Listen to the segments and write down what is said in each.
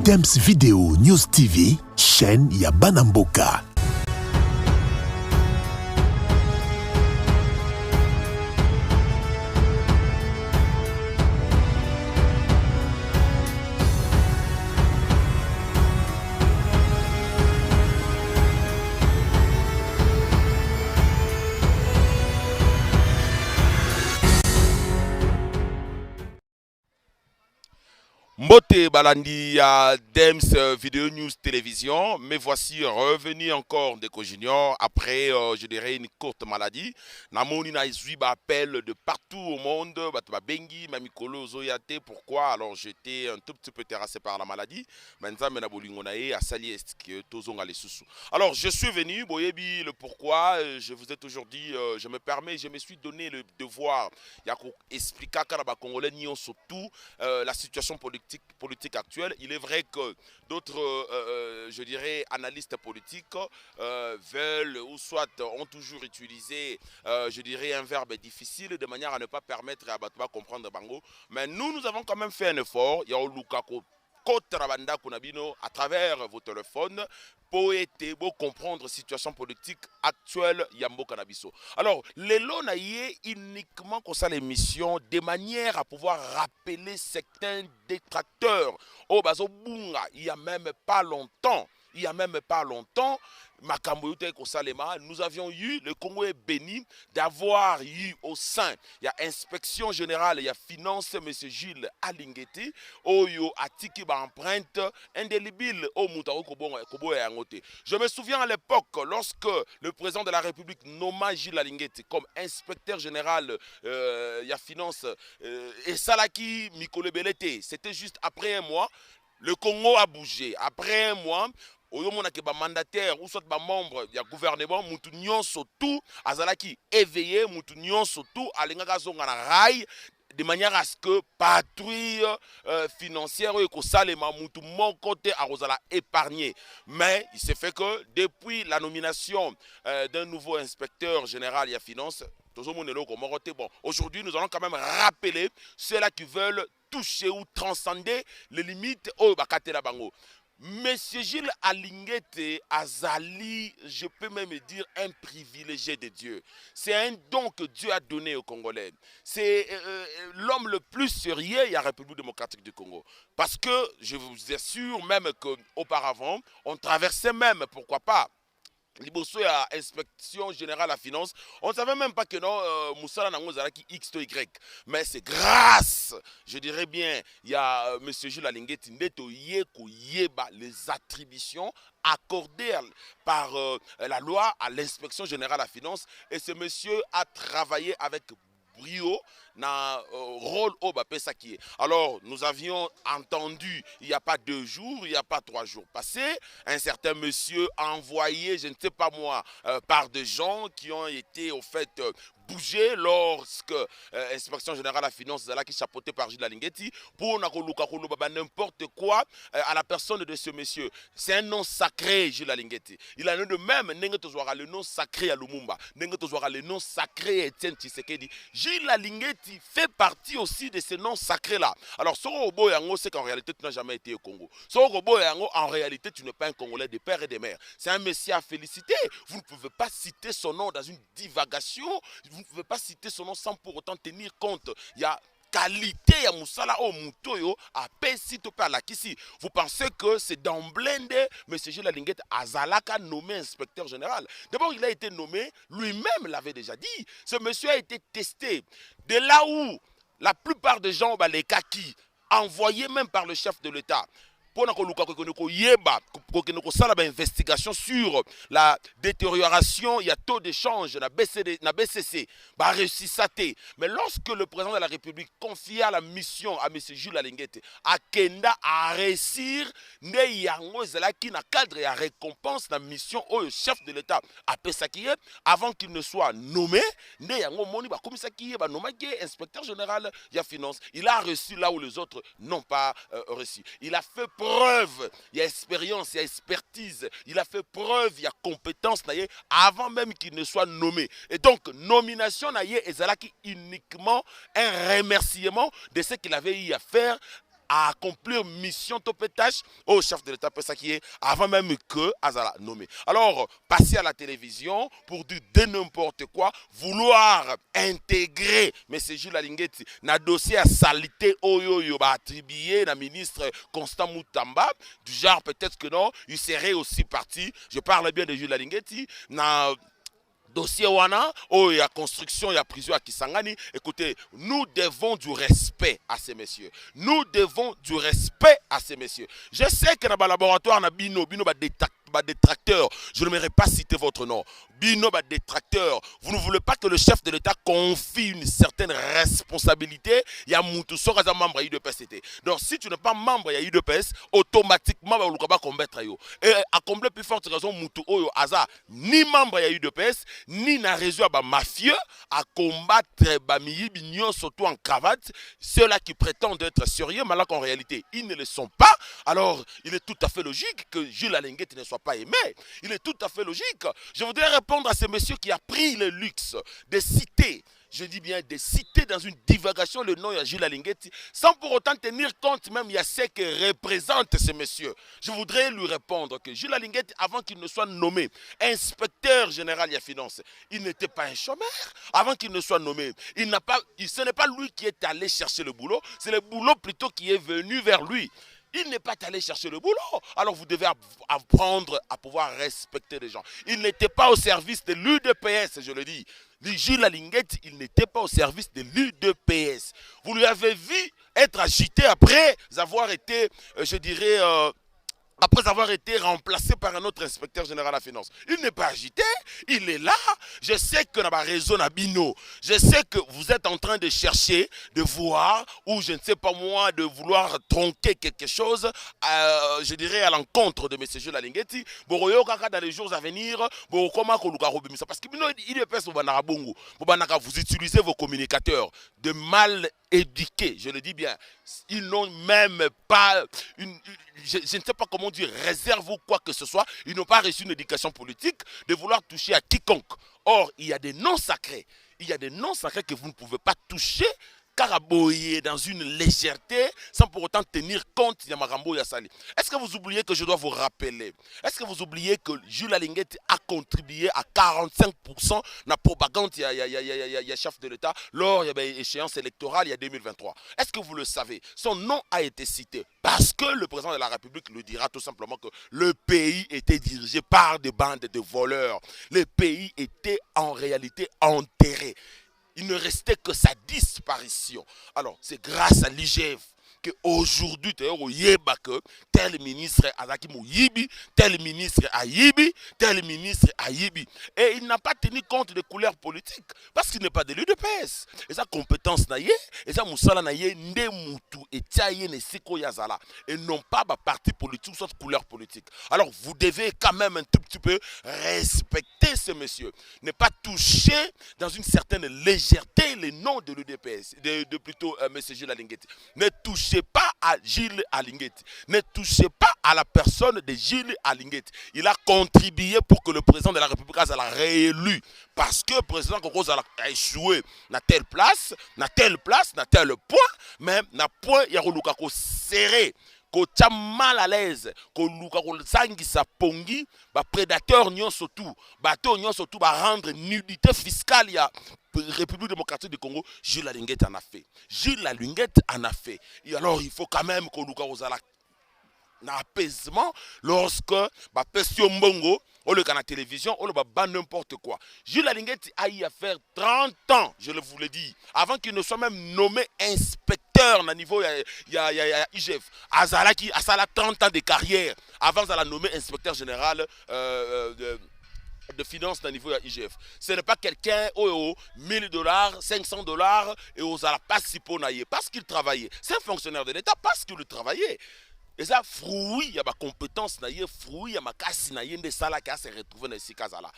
Dems Video News TV, chaîne ya Banamboka. Mbote Balandi ya Dems Video News Télévision, me voici revenu encore de Junior après, je dirais, une courte maladie. Namoni na izwiba appel de partout au monde, Batba Bengi, Mamikolo, Zoyate, pourquoi? Alors j'étais un tout petit peu terrassé par la maladie. Maintenant, Menabolingonae, à Sali Est, que Tozonga les Soussou. Alors je suis venu, Boyebi, le pourquoi, je vous ai toujours dit, je me suis donné le devoir, Yako expliquer à la Congolais, surtout la situation politique actuelle. Il est vrai que d'autres, je dirais, analystes politiques veulent ou soit ont toujours utilisé, je dirais, un verbe difficile de manière à ne pas permettre à Batouba comprendre Bango. Mais nous avons quand même fait un effort. Il y a Lukako à travers vos téléphones pour comprendre la situation politique actuelle Yambo Canabiso. Alors, les lots uniquement comme ça l'émission de manière à pouvoir rappeler certains détracteurs. Oh, Bazo Bunga, il n'y a même pas longtemps. Nous avions eu, le Congo est béni d'avoir eu au sein, il y a inspection générale, il y a finance, M. Gilles Alingeti, Oyo Atiki empreinte indélébile au Moutaro Kobo et Angote. Je me souviens à l'époque, lorsque le président de la République nomma Gilles Alingeti comme inspecteur général, il y a finance, et Salaki Mikole Belete, c'était juste après un mois, le Congo a bougé. Après un mois, mandataire ou soit membre du gouvernement mutu nyonso tout azalaki éveillé mutu nyonso tout alingaka zonga na rail de manière à ce que patrouille financière et salema mutu mon côté à Rosala épargné. Mais il s'est fait que depuis la nomination d'un nouveau inspecteur général et finance, bon, aujourd'hui nous allons quand même rappeler ceux-là qui veulent toucher ou transcender les limites au Bakatela Bango. Monsieur Gilles Alingete Azali, je peux même dire un privilégié de Dieu. C'est un don que Dieu a donné aux Congolais. C'est l'homme le plus sérieux de la République démocratique du Congo. Parce que je vous assure même qu'auparavant, on traversait même, pourquoi pas, Liboso à inspection générale à finance, on ne savait même pas que non, Moussala Nango Zaraki X to Y. Mais c'est grâce, je dirais bien, il y a M. Jules Alingeti Neto Yeko Yeba les attributions accordées par la loi à l'inspection générale à finance. Et ce monsieur a travaillé avec brio na rôle au Bapesaki. Alors, nous avions entendu, il n'y a pas 2 jours, il n'y a pas 3 jours passés, un certain monsieur envoyé, je ne sais pas moi, par des gens qui ont été au fait bougé lorsque l'inspection générale à finance qui chapeauté par Gilles Alingeti pour n'importe quoi à la personne de ce monsieur. C'est un nom sacré, Gilles Alingeti. Il a de même le nom sacré à Lumumba, le nom sacré Etienne Tshisekedi. Gilles Alingeti fait partie aussi de ces noms sacrés-là. Alors, Sorobo Yango, c'est qu'en réalité, tu n'as jamais été au Congo. Sorobo Yango, en réalité, tu n'es pas un Congolais de père et de mère. C'est un monsieur à féliciter. Vous ne pouvez pas citer son nom dans une divagation. Vous ne pouvez pas citer son nom sans pour autant tenir compte. Il y a qualité ya musala au mutoyo à pesito par la kisi. Vous pensez que c'est d'emblée de M. Gilles Alingeti Azalaka nommé inspecteur général. D'abord, il a été nommé, lui-même l'avait déjà dit. Ce monsieur a été testé. De là où la plupart des gens, les kaki, envoyés même par le chef de l'État, pour une investigation sur la détérioration, il y a taux d'échange, na BCC, mais lorsque le président de la République confia la mission à M. Jules Alingeti, à Kenda à réussir, qui na cadre et à récompense la mission au chef de l'État à Pesakiye, avant qu'il ne soit nommé, inspecteur général de la finance, il a reçu là où les autres n'ont pas reçu. Il a fait preuve, il y a expérience, il y a expertise, il a fait preuve, il y a compétence avant même qu'il ne soit nommé. Et donc, nomination est uniquement un remerciement de ce qu'il avait eu à faire à accomplir mission top tâche au chef de l'État qui est avant même que Azala nommé. Alors, passer à la télévision pour dire de n'importe quoi, vouloir intégrer M. Jules Alinguetti dans le dossier à salité Oyo attribué na ministre Constant Moutamba, du genre peut-être que non, il serait aussi parti, je parle bien de Jules Alinguetti, dans dossier wana, oh, il y a construction, il y a prison à Kisangani. Écoutez, nous devons du respect à ces messieurs. Nous devons du respect à ces messieurs. Je sais que dans le laboratoire, na Bino détracteur, je ne m'aurais pas cité votre nom. Bino détracteur, vous ne voulez pas que le chef de l'État confie une certaine responsabilité. Il y a Moutou Soraza membre IDPS. Donc si tu n'es pas membre de IDPS, automatiquement, vous ne combattre. Et à combler plus forte raison, Moutou Oyo Aza, ni membre de IDPS, ni na réseau à mafieux à combattre Bamiyi Bignon, surtout en cravate, ceux-là qui prétendent être sérieux, mais là qu'en réalité, ils ne le sont pas. Alors, il est tout à fait logique que Jules Alinguetti ne soit pas aimé. Il est tout à fait logique. Je voudrais répondre à ce monsieur qui a pris le luxe de citer, je dis bien de citer dans une divagation le nom de Jules Alinguetti, sans pour autant tenir compte même il y a ce que représente ce monsieur. Je voudrais lui répondre que Jules Alinguetti, avant qu'il ne soit nommé inspecteur général des finances, il n'était pas un chômeur. Avant qu'il ne soit nommé, ce n'est pas lui qui est allé chercher le boulot, c'est le boulot plutôt qui est venu vers lui. Il n'est pas allé chercher le boulot. Alors vous devez apprendre à pouvoir respecter les gens. Il n'était pas au service de l'UDPS, je le dis. Jules Alinguetti, il n'était pas au service de l'UDPS. Vous lui avez vu être agité après avoir été, je dirais, après avoir été remplacé par un autre inspecteur général à finance. Il n'est pas agité, il est là. Je sais que dans ma réseau Nabino, je sais que vous êtes en train de chercher, de voir, ou je ne sais pas moi, de vouloir tronquer quelque chose, je dirais à l'encontre de M. Jules Alinguetti. Dans les jours à venir, parce que vous utilisez vos communicateurs de mal éduqués, je le dis bien. Ils n'ont même pas je ne sais pas comment dire, réserve ou quoi que ce soit. Ils n'ont pas reçu une éducation politique de vouloir toucher à quiconque. Or, il y a des noms sacrés. Il y a des noms sacrés que vous ne pouvez pas toucher, caraboyer dans une légèreté, sans pour autant tenir compte de Marambo Yassali. Est-ce que vous oubliez que je dois vous rappeler? Est-ce que vous oubliez que Jules Alinguetti a contribué à 45% à la propagande il y a chef de l'État lors de l'échéance électorale il y a 2023? Est-ce que vous le savez? Son nom a été cité parce que le président de la République le dira tout simplement que le pays était dirigé par des bandes de voleurs. Le pays était en réalité enterré. Il ne restait que sa disparition. Alors, c'est grâce à l'IGF qu'aujourd'hui, tel ministre Azaki Mouyibi, tel ministre Ayibi, tel ministre Ayibi. Et il n'a pas tenu compte des couleurs politiques parce qu'il n'est pas de l'UDPS. Et sa compétence naïe, et sa moussala naïe, ndemoutou et tiaye ne siko yazala. Et non pas parti politique ou soit couleur politique. Alors, vous devez quand même un tout petit peu respecter ce monsieur. Ne pas toucher dans une certaine légèreté les noms de l'UDPS, de plutôt M. Jules Alinguetti. Ne touchez pas à Jules Alinguetti. Ne touchez pas à la personne de Jules Alinguetti. Il a contribué pour que le président de la République soit réélu. Parce que le président Koko a échoué dans telle place, dans tel point, mais dans point, il y a un serré. Ko tia mal à l'aise, ko luka ko sangi sa pongi, ba prédateur nyon surtout, bateau nyon surtout ba rendre nudité fiscale ya République démocratique du Congo. Jules Alinguetti en a fait. Jules Alinguetti en a fait. Et alors il faut quand même que luka ozala na apaisement lorsque ba pesio mbongo au lieu qu'à la télévision au lieu ba n'importe quoi. Jules Alinguetti a eu à faire 30 ans, je vous le dis, avant qu'il ne soit même nommé inspecteur na niveau IGF. Azalaki a 30 ans de carrière avant de la nommer inspecteur général de finances dans le niveau de IGF. Ce n'est pas quelqu'un, oh, $1000, $500 et aux ala pas si pour naïe parce qu'il travaillait. C'est un fonctionnaire de l'État parce qu'il travaillait. Et ça, fruit, il y a ma compétence, naïe, fruit, il y a ma casse, naïe, des salas qui se retrouvent dans ces cas-là.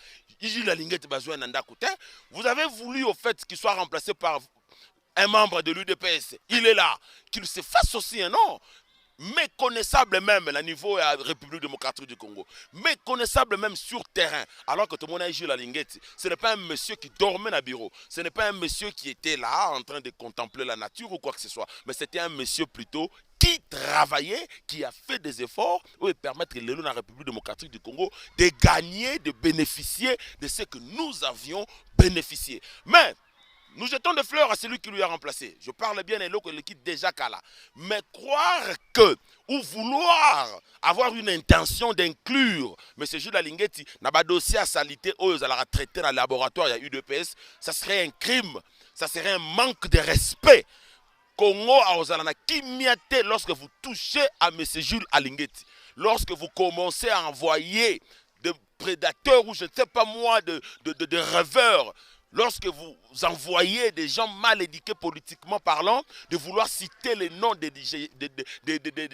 Vous avez voulu au fait qu'il soit remplacé par un membre de l'UDPS. Il est là. Qu'il se fasse aussi un nom. méconnaissable même à niveau de la République démocratique du Congo, méconnaissable même sur terrain, alors que tout le monde a joué la linguette. Ce n'est pas un monsieur qui dormait dans le bureau, ce n'est pas un monsieur qui était là en train de contempler la nature ou quoi que ce soit, mais c'était un monsieur plutôt qui travaillait, qui a fait des efforts pour permettre à la République démocratique du Congo de gagner, de bénéficier de ce que nous avions bénéficié. Mais nous jetons des fleurs à celui qui lui a remplacé. Je parle bien de l'équipe déjà Kala. Mais croire que, ou vouloir avoir une intention d'inclure M. Jules Alingeti dans le dossier à salité où ils allaient traiter dans le laboratoire, il y a UDPS, ça serait un crime, ça serait un manque de respect. Congo a Ozalana Kimiate lorsque vous touchez à M. Jules Alingeti, lorsque vous commencez à envoyer des prédateurs ou je ne sais pas moi, de rêveurs, lorsque vous envoyez des gens mal éduqués politiquement parlant, de vouloir citer le nom de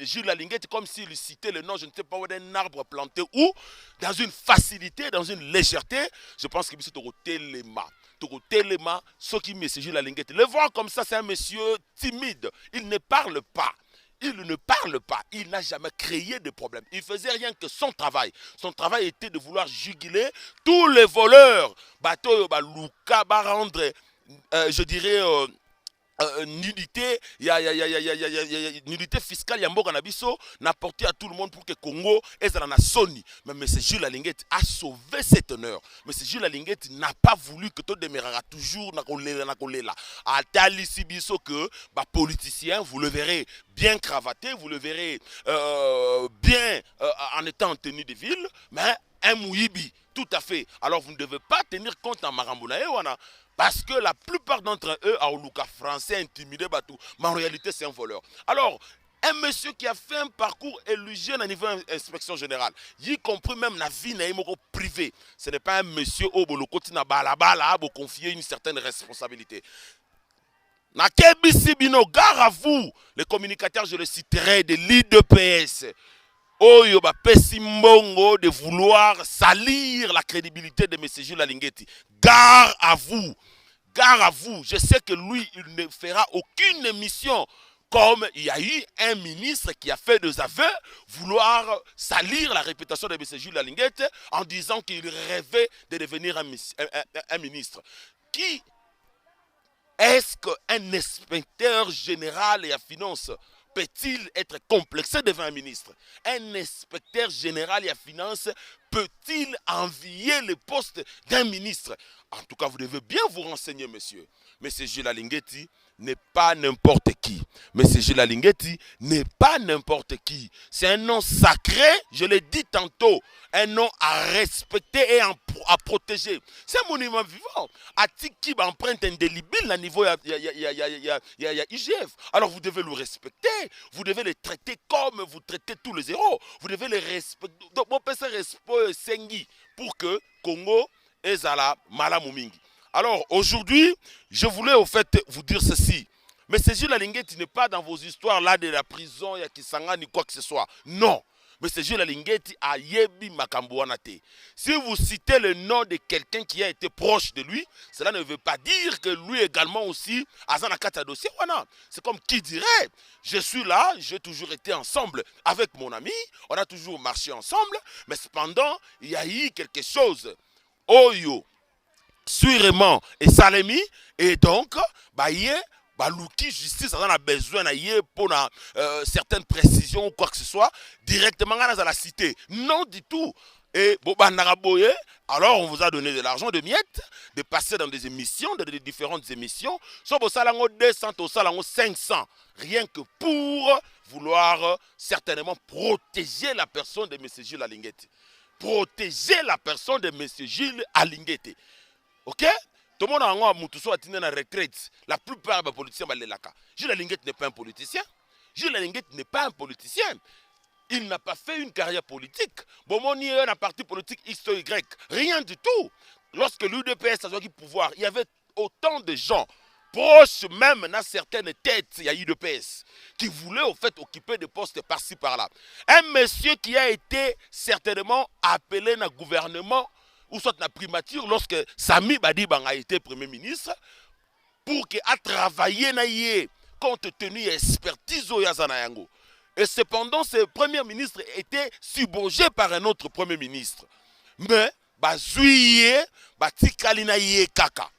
Jules Alingeti comme s'il citait le nom, je ne sais pas, d'un arbre planté ou dans une facilité, dans une légèreté, je pense que c'est Télema, ce qui met Jules Alingeti. Le voir comme ça, c'est un monsieur timide. Il ne parle pas. Il ne parle pas, il n'a jamais créé de problème. Il faisait rien que son travail. Son travail était de vouloir juguler tous les voleurs. Bateau, Luka, rendre, je dirais, nudité, nudité fiscale, Yamboka Nabiso, n'a porté à tout le monde pour que Congo ait la Sony. Mais M. Jules Alingeti a sauvé cet honneur. M. Jules Alingeti n'a pas voulu que tout demeurera toujours na kolela. A tali sibiso que, politicien, vous le verrez bien cravaté, vous le verrez bien en étant en tenue de ville, mais un mouyibi, tout à fait. Alors vous ne devez pas tenir compte en Marambouna Wana. Parce que la plupart d'entre eux, à Oluka français, intimidé, mais en réalité, c'est un voleur. Alors, un monsieur qui a fait un parcours élogieux à niveau inspection générale, y compris même la vie privée, ce n'est pas un monsieur au Bolokoti na balabala à confier une certaine responsabilité. Na Kebisibino, gare à vous, les communicateurs, je le citerai, de l'IDPS. Oyo ba pesimbongo de vouloir salir la crédibilité de M. Jules Alingeti. Gare à vous. Gare à vous. Je sais que lui, il ne fera aucune émission. Comme il y a eu un ministre qui a fait des aveux, vouloir salir la réputation de M. Jules Alingeti en disant qu'il rêvait de devenir un ministre. Qui est-ce qu'un inspecteur général et à finance peut-il être complexé devant un ministre? Un inspecteur général et à finance peut-il envier le poste d'un ministre? En tout cas, vous devez bien vous renseigner, monsieur. Monsieur Jules Alingeti n'est pas n'importe qui. Monsieur Jules Alingeti n'est pas n'importe qui. C'est un nom sacré, je l'ai dit tantôt, un nom à respecter et à protéger. C'est un monument vivant. Atiki empreinte indélébile à niveau IGF. Alors vous devez le respecter, vous devez le traiter comme vous traitez tous les héros. Vous devez le respecter. Donc, mon père respect Sengi pour que Congo est à la Malamumingi. Alors aujourd'hui, je voulais au fait vous dire ceci. Mais M. Jules Alingeti n'est pas dans vos histoires là de la prison, il y a Kisanga ni quoi que ce soit. Non. M. Jules Alingeti a yebi makambouanate. Si vous citez le nom de quelqu'un qui a été proche de lui, cela ne veut pas dire que lui également aussi a un kata dossier. C'est comme qui dirait, je suis là, j'ai toujours été ensemble avec mon ami, on a toujours marché ensemble, mais cependant, il y a eu quelque chose. Oyo. Sûrement et Salemi et donc Luki justice a besoin pour certaines précisions ou quoi que ce soit directement dans la cité. Non du tout. Et alors on vous a donné de l'argent de miettes, de passer dans des émissions, dans des différentes émissions. Soit au salango 200, au salango 500. Rien que pour vouloir certainement protéger la personne de M. Jules Alingeti. Protéger la personne de M. Jules Alingeti. Ok? Tout le monde a un moutousou à tenir en retraite. La plupart des politiciens sont là. Jules Alingeti n'est pas un politicien. Jules Alingeti n'est pas un politicien. Il n'a pas fait une carrière politique. Bon, on y est un parti politique X ou Y. Rien du tout. Lorsque l'UDPS a eu pouvoir, il y avait autant de gens proches même dans certaines têtes, il y a UDPS, qui voulaient au fait occuper des postes par-ci par-là. Un monsieur qui a été certainement appelé dans le gouvernement ou soit la primature lorsque Sami Badibang a été Premier ministre pour qu'il a travaillé compte tenu de l'expertise de Yazanayango. Et cependant, ce premier ministre était subordonné par un autre premier ministre. Mais, bazouye, batikalina ye kaka.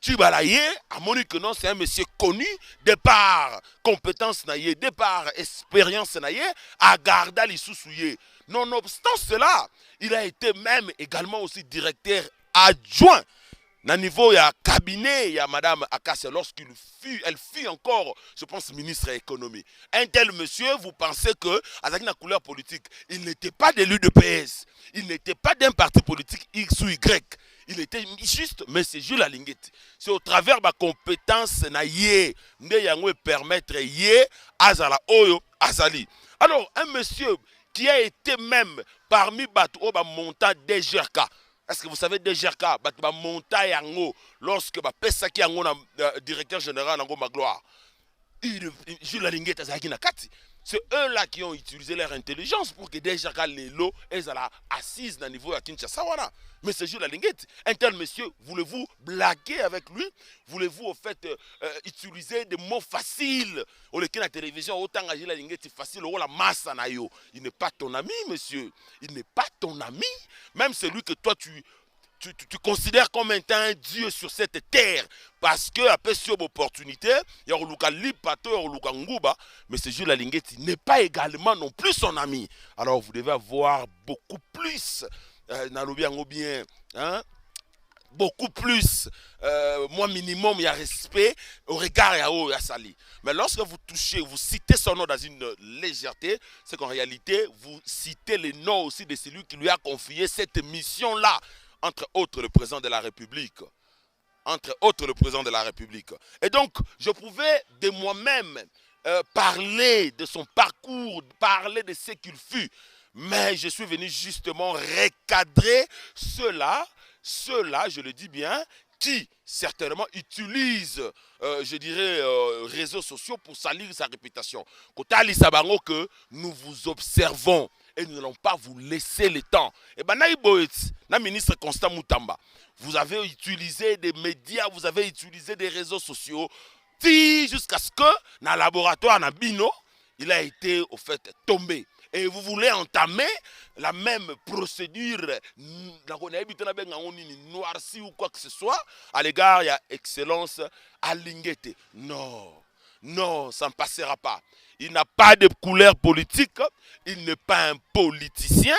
Tubalaye, à mon que non, c'est un monsieur connu, de par compétence naïe, de par expérience naïe, à garda l'issoussouye. Nonobstant cela, il a été même également aussi directeur adjoint. Na niveau, il y a cabinet, il y a Madame Akassia, elle fut encore, je pense, ministre de l'économie. Un tel monsieur, vous pensez que, avec la couleur politique, il n'était pas d'élu de PS, il n'était pas d'un parti politique X ou Y. Il était juste M. Jules Alinguete. C'est au travers de ma compétence na yé, ne yango permettre yé azala oyo azali. Alors, un monsieur qui a été même parmi Batou Oba montant des GRK. Est-ce que vous savez des GRK, Batou montant yango, lorsque Pesaki yango na directeur général yango Magloire. Jules Alinguete azaki na kati. C'est eux-là qui ont utilisé leur intelligence pour que déjà les lots aient assise dans le niveau à Kinshasa. Mais c'est Jules Alinguete. Un tel monsieur, voulez-vous blaguer avec lui? Voulez-vous au fait utiliser des mots faciles? Au lieu que la télévision, autant Jules Alinguete facile, la masse na yo. Il n'est pas ton ami, monsieur. Il n'est pas ton ami. Même celui que toi tu considères comme étant un dieu sur cette terre parce que après sur l'opportunité il y a Luka Lipato, il y a Luka Nguba, mais ce Jules Alinguete n'est pas également non plus son ami. Alors vous devez avoir beaucoup plus bien, hein, beaucoup plus, moi minimum, il y a respect au regard il y a sali. Mais lorsque vous touchez, vous citez son nom dans une légèreté, c'est qu'en réalité, vous citez les noms aussi de celui qui lui a confié cette mission-là. Entre autres le président de la République. Entre autres le président de la République. Et donc, je pouvais de moi-même parler de son parcours, parler de ce qu'il fut. Mais je suis venu justement recadrer ceux-là, je le dis bien, qui certainement utilisent, je dirais, réseaux sociaux pour salir sa réputation. Kotali Sabango que nous vous observons. Et nous n'allons pas vous laisser le temps. Et bien, na ministre Constant Moutamba, vous avez utilisé des médias, vous avez utilisé des réseaux sociaux, jusqu'à ce que, dans le laboratoire, na Bino, il a été, au fait, tombé. Et vous voulez entamer la même procédure, noirci ou quoi que ce soit, à l'égard, il y a Excellence Alinguete. Non. Non, ça ne passera pas. Il n'a pas de couleur politique, il n'est pas un politicien,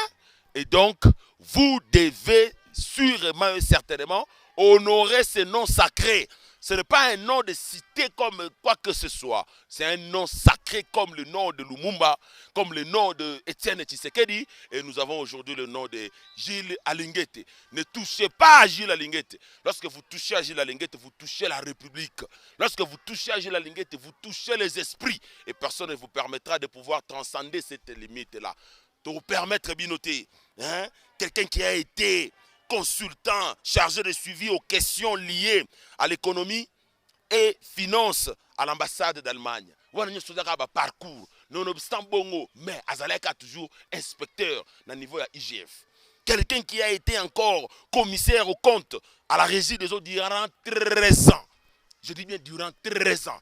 et donc vous devez sûrement et certainement honorer ce nom sacré. Ce n'est pas un nom de cité comme quoi que ce soit. C'est un nom sacré comme le nom de Lumumba, comme le nom de Étienne Tshisekedi. Et nous avons aujourd'hui le nom de Jules Alinguete. Ne touchez pas à Jules Alinguete. Lorsque vous touchez à Jules Alinguete, vous touchez la République. Lorsque vous touchez à Jules Alinguete, vous touchez les esprits. Et personne ne vous permettra de pouvoir transcender cette limite-là. De vous permettre, Binoté, hein, quelqu'un qui a été consultant chargé de suivi aux questions liées à l'économie et finance à l'ambassade d'Allemagne. Voilà un parcours, nonobstant bongo, mais Azaleka toujours inspecteur au niveau de l'IGF. Quelqu'un qui a été encore commissaire au compte à la régie des eaux durant 13 ans. Je dis bien durant 13 ans.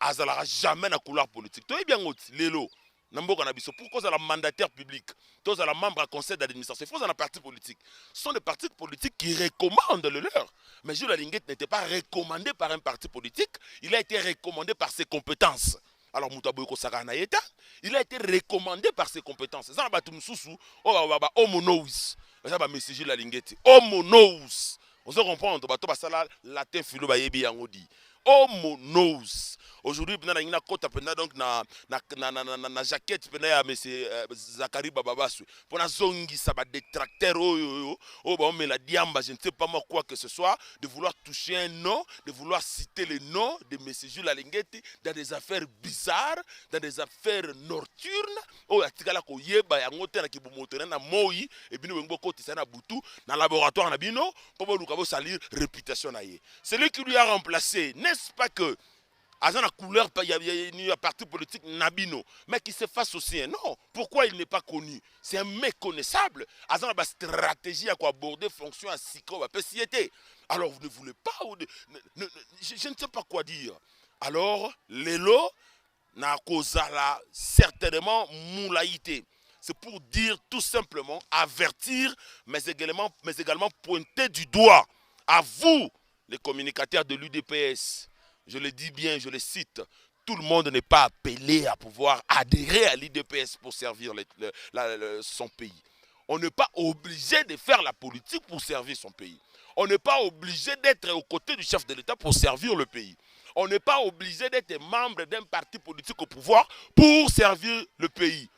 Azalaka jamais na couleur politique. Toi, bien, Lélo. Pourquoi vous êtes mandataire public, vous êtes membre du conseil d'administration, vous êtes un parti politique. Ce sont des partis politiques qui recommandent le leur. Mais Jules Alinguete n'était pas recommandé par un parti politique, il a été recommandé par ses compétences. Alors, il a été recommandé par ses compétences. C'est ça, Jules Alinguete. Homonous. Vous comprenez, latin philo bayebi yangodi. Homonous. Aujourd'hui, on a une côte donc na jaquette ya monsieur Zakari Bababasu. Pour na zongi ça va détracteur mais la diamba, je ne sais pas moi quoi que ce soit, de vouloir toucher un nom, de vouloir citer le nom de monsieur Jules Alinguete dans des affaires bizarres, dans des affaires nocturnes. Oh atikala ko yeba ya ngote na kibumotena na moi et bino wengo côté ça na butu na laboratoire na bino pour lukabo salir réputation na ye. C'est lui qui lui a remplacé, n'est-ce pas que Azan la couleur, il y a un parti politique Nabino, mais qui se fasse aussi. Non, pourquoi il n'est pas connu? C'est un méconnaissable. Azan la stratégie à quoi aborder fonction à Siko, à société. Alors vous ne voulez pas, je ne sais pas quoi dire. Alors, Lélo, na kozala certainement moulaïté. C'est pour dire tout simplement, avertir, mais également pointer du doigt à vous, les communicateurs de l'UDPS. Je le dis bien, je le cite, tout le monde n'est pas appelé à pouvoir adhérer à l'UDPS pour servir son pays. On n'est pas obligé de faire la politique pour servir son pays. On n'est pas obligé d'être aux côtés du chef de l'État pour servir le pays. On n'est pas obligé d'être membre d'un parti politique au pouvoir pour servir le pays.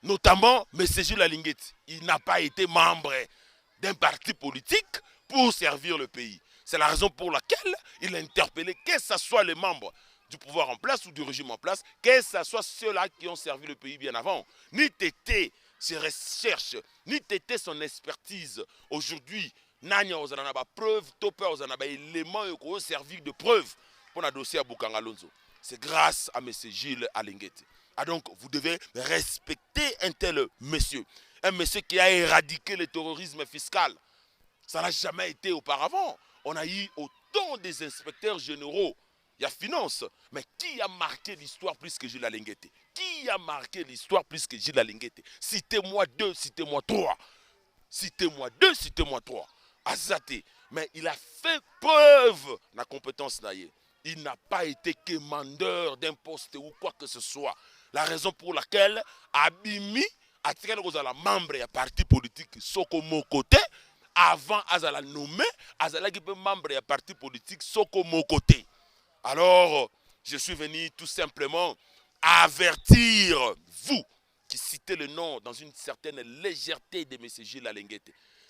Notamment, M. Jules Alinguete, il n'a pas été membre d'un parti politique pour servir le pays. C'est la raison pour laquelle il a interpellé, que ce soit les membres du pouvoir en place ou du régime en place, que ce soit ceux-là qui ont servi le pays bien avant. Ni tété ses recherches, ni tété son expertise. Aujourd'hui, Nanya Ozanaba preuve, Topé Ozanaba élément qui ont servi de preuve pour le dossier à Bukangalonzo. C'est grâce à M. Gilles Alinguete. Ah donc, vous devez respecter un tel monsieur. Un monsieur qui a éradiqué le terrorisme fiscal. Ça n'a jamais été auparavant. On a eu autant des inspecteurs généraux. Il y a finance. Mais qui a marqué l'histoire plus que Gilles Alinguete? Qui a marqué l'histoire plus que Gilles Alinguete? Citez-moi deux, citez-moi trois. Citez-moi deux, citez-moi trois. Azate. Mais il a fait preuve de la compétence naïe. Il n'a pas été commandeur d'un poste ou quoi que ce soit. La raison pour laquelle Abimi a tiré le membre et parti politique Soko Mokote avant Azala nommé Azala qui peut membre et parti politique Soko Mokote. Alors, je suis venu tout simplement avertir vous qui citez le nom dans une certaine légèreté de M. Gilles Alinguete.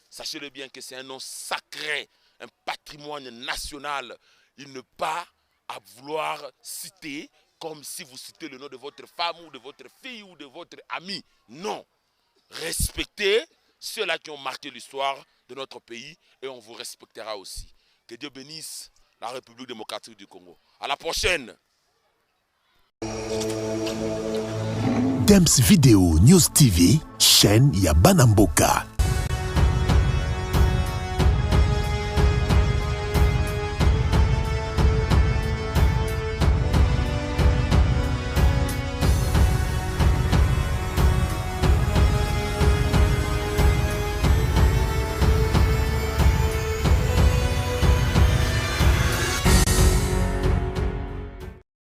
Sachez-le bien que c'est un nom sacré, un patrimoine national. Il ne pas à vouloir citer comme si vous citez le nom de votre femme ou de votre fille ou de votre ami. Non. Respectez ceux-là qui ont marqué l'histoire de notre pays et on vous respectera aussi. Que Dieu bénisse la République démocratique du Congo. À la prochaine. Dems Video News TV, chaîne ya Banamboka.